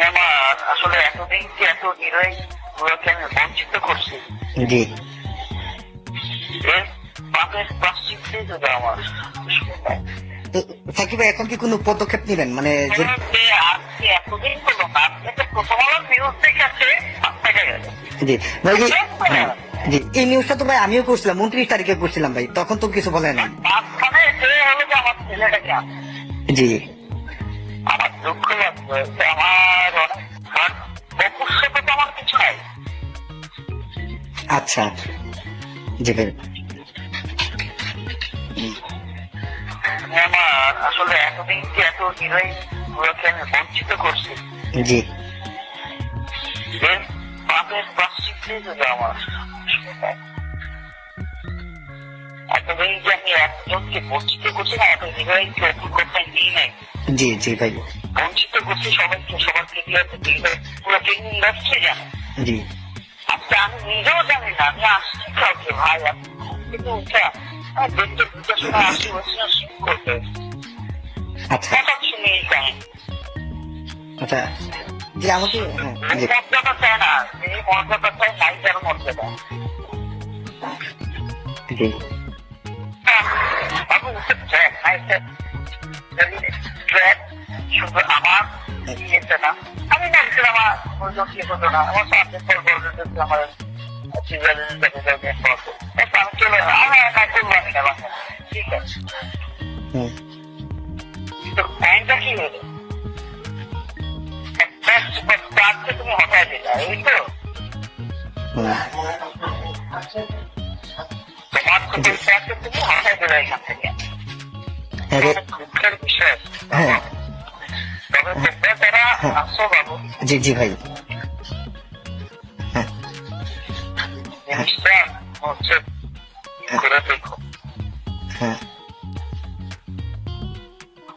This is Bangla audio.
আমার আসলে এতদিন কি এত নিরয় গুলোকে আমি বঞ্চিত করছি। জি এর পাপের প্রাশ্চিত্যই যদি আমার তো সাকিব ভাই এখন কি কোনো পদক্ষেপ নেবেন মানে যে যে আজকে এতদিন হলো না, আপনি তো প্রথম আলোর নিউজ দেখেছে আপনাকে গেছে। জি ভাই হ্যাঁ, জি এই নিউজটা তো ভাই আমিও করছিলাম 29 তারিখে করছিলাম ভাই, তখন তো কিছু বলে নাই। মাঝখানে সে হলো যে আমার ছেলেটাকে জি আমার দুঃখ লাগবে যে আমার অনেক অবশ্যই তো আমার কিছু নাই। আচ্ছা জি ভাই আমার আসলে এতদিন কি এত নিরয় গুলোকে আমি বঞ্চিত করছি। জি এর পাপের প্রাশ্চিত্যই যদি আমার এতদিন যে আমি একজনকে বঞ্চিত করছি না, এত হৃদয়কে অভিজ্ঞতা নিয়ে নাই। জি জি ভাই বঞ্চিত করছি সবাইকে, সবার ক্রিয়াতে পুরো ফিল্ম ইন্ডাস্ট্রি জানে। জি আচ্ছা আমি নিজেও জানি না, আমি আসছি কাউকে ভাই আপনি ঘুম থেকে উঠে দেখতে দুটার সময় আসি বসে শিখ করতে আচ্ছা হঠাৎ শুনে এই কাহিনী। আচ্ছা জি আমাকে হ্যাঁ জি মর্যাদা চায় না, এই মর্যাদা চায় নায়িকার মর্যাদা। জি বাবু ট্র্যাক নায়িকা ট্র্যাক শুধু আমার ইয়েতে না, আমি নায়িকার আমার প্রয়োজন কি হতো না, আমার সাথে পর আমার আমি চলে আমি করলাম না বাসা, ঠিক আছে। হুম তো আইনটা কি হলো, কাজকে তুমি হটাই দিলা, এই তো তোমার কাজকে তুমি হটাই দিলা এখান থেকে। দুঃখের বিষয়, হ্যাঁ তবে তোমরা যারা আসো বাবু জি জি ভাই হ্যাঁ জিনিসটা হচ্ছে করে দেখো। হ্যাঁ